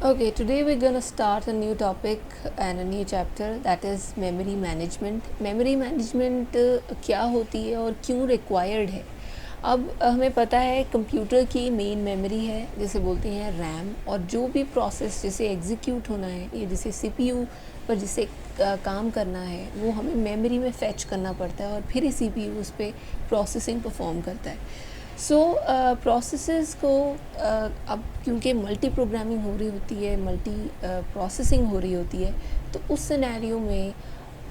Okay, today we're going to start a new topic and a new chapter, that is memory management. Memory management क्या होती है और क्यों required है. अब हमें पता है कंप्यूटर की मेन मेमोरी है जिसे बोलते हैं रैम, और जो भी प्रोसेस जिसे एग्जीक्यूट होना है या जिसे सीपीयू पर जिसे काम करना है वो हमें मेमोरी में फैच करना पड़ता है और फिर ही सीपीयू उस पर प्रोसेसिंग परफॉर्म करता है. सो प्रोसेसेस को अब क्योंकि मल्टी प्रोग्रामिंग हो रही होती है, मल्टी प्रोसेसिंग हो रही होती है, तो उस सिनेरियो में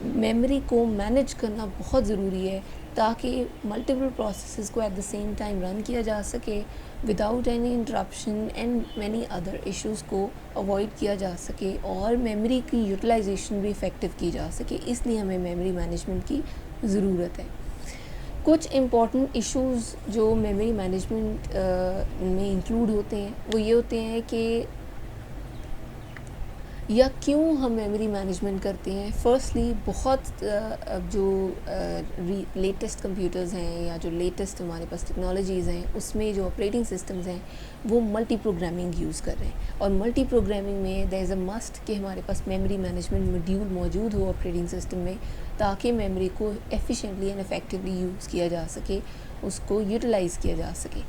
मेमोरी को मैनेज करना बहुत ज़रूरी है ताकि मल्टीपल प्रोसेसेस को at the same time run किया जा सके without any interruption and many other issues को अवॉइड किया जा सके और मेमोरी की यूटिलाइजेशन भी इफ़ेक्टिव की जा सके. इसलिए हमें मेमोरी मैनेजमेंट की ज़रूरत है. कुछ इम्पॉर्टेंट इश्यूज़ जो मेमोरी मैनेजमेंट में इंक्लूड होते हैं वो ये होते हैं कि या क्यों हम मेमोरी मैनेजमेंट करते हैं. फर्स्टली बहुत जो लेटेस्ट कंप्यूटर्स हैं या जो लेटेस्ट हमारे पास टेक्नोलॉजीज़ हैं उसमें जो ऑपरेटिंग सिस्टम्स हैं वो मल्टी प्रोग्रामिंग यूज़ कर रहे हैं, और मल्टी प्रोग्रामिंग में देयर इज़ अ मस्ट कि हमारे पास मेमोरी मैनेजमेंट मॉड्यूल मौजूद हो ऑपरेटिंग सिस्टम में ताकि मेमोरी को एफिशिएंटली एंड इफेक्टिवली यूज़ किया जा सके, उसको यूटिलाइज़ किया जा सके.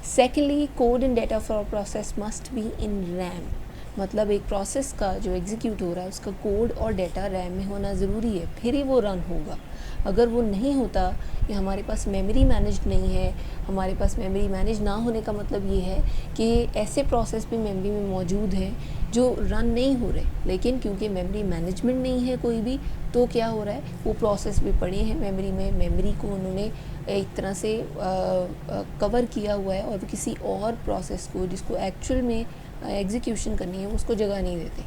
Secondly, code and data for process must be in RAM. मतलब एक प्रोसेस का जो एग्जीक्यूट हो रहा है उसका कोड और डेटा रैम में होना ज़रूरी है, फिर ही वो रन होगा. अगर वो नहीं होता या हमारे पास मेमोरी मैनेज नहीं है, हमारे पास मेमोरी मैनेज ना होने का मतलब ये है कि ऐसे प्रोसेस भी मेमोरी में मौजूद हैं जो रन नहीं हो रहे, लेकिन क्योंकि मेमोरी मैनेजमेंट नहीं है कोई भी, तो क्या हो रहा है वो प्रोसेस भी पड़े हैं मेमोरी में, मेमोरी को उन्होंने एक तरह से कवर किया हुआ है और किसी और प्रोसेस को जिसको एक्चुअल में एग्जीक्यूशन करनी है उसको जगह नहीं देते.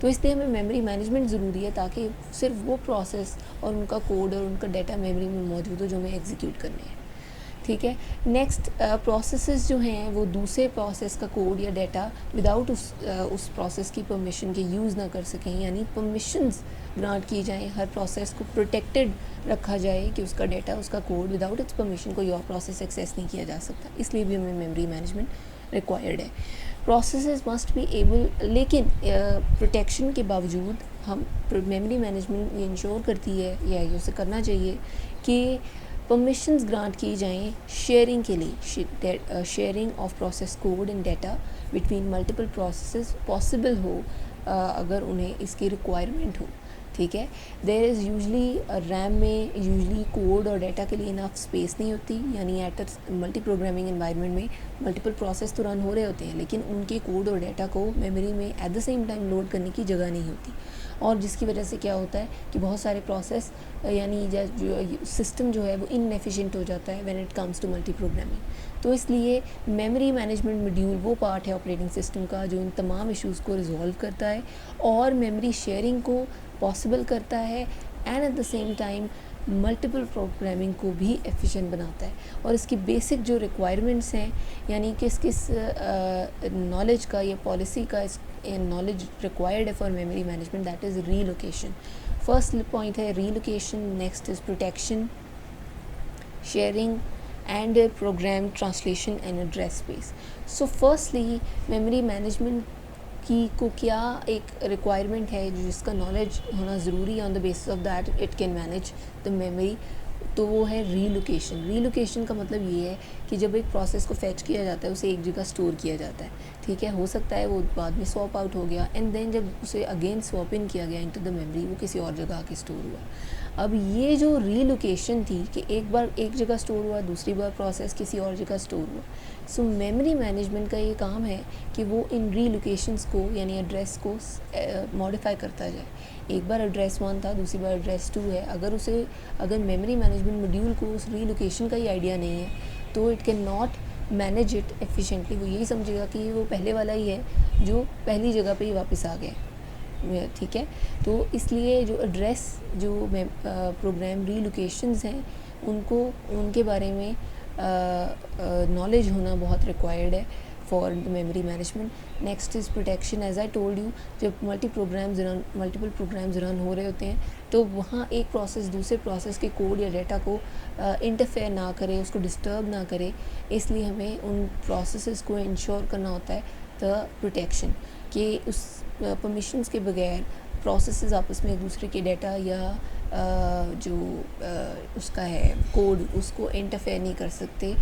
तो इसलिए हमें मेमोरी मैनेजमेंट ज़रूरी है ताकि सिर्फ वो प्रोसेस और उनका कोड और उनका डाटा मेमोरी में मौजूद हो जो हमें एग्जीक्यूट करने हैं. ठीक है. नेक्स्ट, प्रोसेसेस जो हैं वो दूसरे प्रोसेस का कोड या डाटा विदाउट उस प्रोसेस की परमिशन के यूज़ ना कर सकें, यानी परमिशंस ग्रांट की जाएं, हर प्रोसेस को प्रोटेक्टेड रखा जाए कि उसका डाटा उसका कोड विदाउट इट्स परमिशन कोई और प्रोसेस एक्सेस नहीं किया जा सकता. इसलिए भी हमें मेमोरी मैनेजमेंट रिक्वायर्ड है. प्रोसेसेस मस्ट बी एबल, लेकिन प्रोटेक्शन के बावजूद हम मेमोरी मैनेजमेंट ये इंश्योर करती है या ये उसे करना चाहिए कि परमिशंस ग्रांट की जाएं शेयरिंग के लिए. Sharing of process code and data between multiple processes possible हो अगर उन्हें इसकी रिक्वायरमेंट हो. ठीक है. देयर इज़ यूजली रैम में यूजली कोड और डाटा के लिए इनफ स्पेस नहीं होती, यानी एट मल्टी प्रोग्रामिंग एनवायरनमेंट में मल्टीपल प्रोसेस तो रन हो रहे होते हैं लेकिन उनके कोड और डाटा को मेमोरी में at the same time load करने की जगह नहीं होती, और जिसकी वजह से क्या होता है कि बहुत सारे प्रोसेस यानी जो सिस्टम जो है वो इनएफिशिएंट हो जाता है when it comes to multi programming. तो इसलिए मेमोरी मैनेजमेंट मॉड्यूल वो पार्ट है ऑपरेटिंग सिस्टम का जो इन तमाम इश्यूज़ को रिजॉल्व करता है और मेमोरी शेयरिंग को पॉसिबल करता है and at the same time multiple programming को भी एफिशिएंट बनाता है. और इसकी बेसिक जो रिक्वायरमेंट्स हैं यानी किस किस नॉलेज का या पॉलिसी का नॉलेज रिक्वायर्ड है for memory management, that is relocation. First point है relocation, next is protection, sharing and program translation and address space. So firstly, memory management की को क्या एक रिक्वायरमेंट है जिसका नॉलेज होना ज़रूरी है, on the basis of that it can manage the memory, तो वो है रीलोकेशन. रीलोकेशन का मतलब ये है कि जब एक प्रोसेस को फैच किया जाता है उसे एक जगह स्टोर किया जाता है. ठीक है. हो सकता है वो बाद में स्वैप आउट हो गया एंड देन जब उसे अगेन स्वैप इन किया गया इनटू द मेमोरी वो किसी और जगह आके स्टोर हुआ. अब ये जो रीलोकेशन थी कि एक बार एक जगह स्टोर हुआ, दूसरी बार प्रोसेस किसी और जगह स्टोर हुआ. सो मेमोरी मैनेजमेंट का ये काम है कि वो इन रीलोकेशंस को यानी एड्रेस को मॉडिफाई करता जाए. एक बार एड्रेस 1 था, दूसरी बार एड्रेस 2 है. अगर मेमोरी मैनेजमेंट मॉड्यूल को उस रीलोकेशन का ही आइडिया नहीं है तो it can not manage it efficiently. वो यही समझेगा कि वो पहले वाला ही है जो पहली जगह पे ही वापस आ गया. ठीक है. तो इसलिए जो एड्रेस जो प्रोग्राम रीलोकेशंस हैं उनके बारे में नॉलेज होना बहुत रिक्वायर्ड है for the memory management. Next is protection. As I told you, जब मल्टीपल प्रोग्राम्स रन हो रहे होते हैं तो वहाँ एक प्रोसेस दूसरे प्रोसेस के कोड या डाटा को इंटरफेयर ना करे, उसको डिस्टर्ब ना करे, इसलिए हमें उन प्रोसेसेस को इंश्योर करना होता है द प्रोटेक्शन. کہ اس پرمیشنز کے بغیر پروسیسز آپس میں ایک دوسرے کے ڈیٹا یا جو اس کا ہے کوڈ اس کو انٹرفیئر نہیں کر سکتے.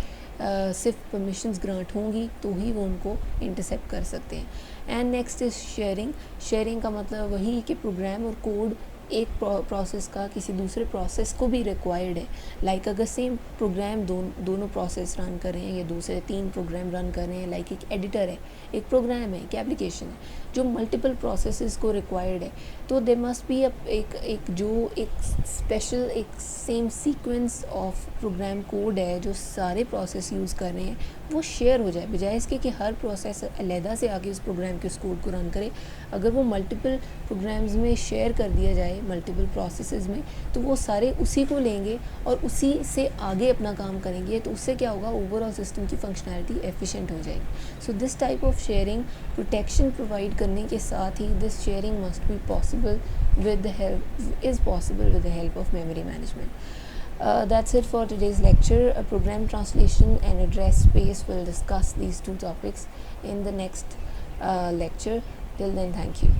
صرف پرمیشنز گرانٹ ہوں گی تو ہی وہ ان کو انٹرسیپٹ کر سکتے ہیں. And next is sharing. Sharing کا مطلب وہی کہ پروگرام اور کوڈ ایک پروسیس کا کسی دوسرے پروسیس کو بھی ریکوائرڈ ہے. لائک اگر سیم پروگرام دونوں پروسیس رن کر رہے ہیں یا دوسرے 3 پروگرام رن کر رہے ہیں، لائک ایک ایڈیٹر ہے، ایک پروگرام ہے، ایک اپلیکیشن ہے جو ملٹیپل پروسیسز کو ریکوائرڈ ہے، تو دیر مسٹ بی ایک اسپیشل ایک same sequence of program code ہے جو سارے پروسیس یوز کر رہے ہیں وہ شیئر ہو جائے، بجائے اس کے کہ ہر پروسیس علیحدہ سے آگے اس پروگرام کے اس کوڈ کو رن کرے. اگر وہ ملٹیپل پروگرامز میں شیئر کر دیا جائے ملٹیپل پروسیسز میں تو وہ سارے اسی کو لیں گے اور اسی سے آگے اپنا کام کریں گے، تو اس سے کیا ہوگا، اوور آل سسٹم کی فنکشنالٹی ایفیشینٹ ہو جائے گی. So this type of sharing protection provide کرنے کے ساتھ ہی this sharing must be possible with the help of memory management. That's it for today's lecture. Program translation and address space will discuss these 2 topics in the next lecture. Till then, thank you.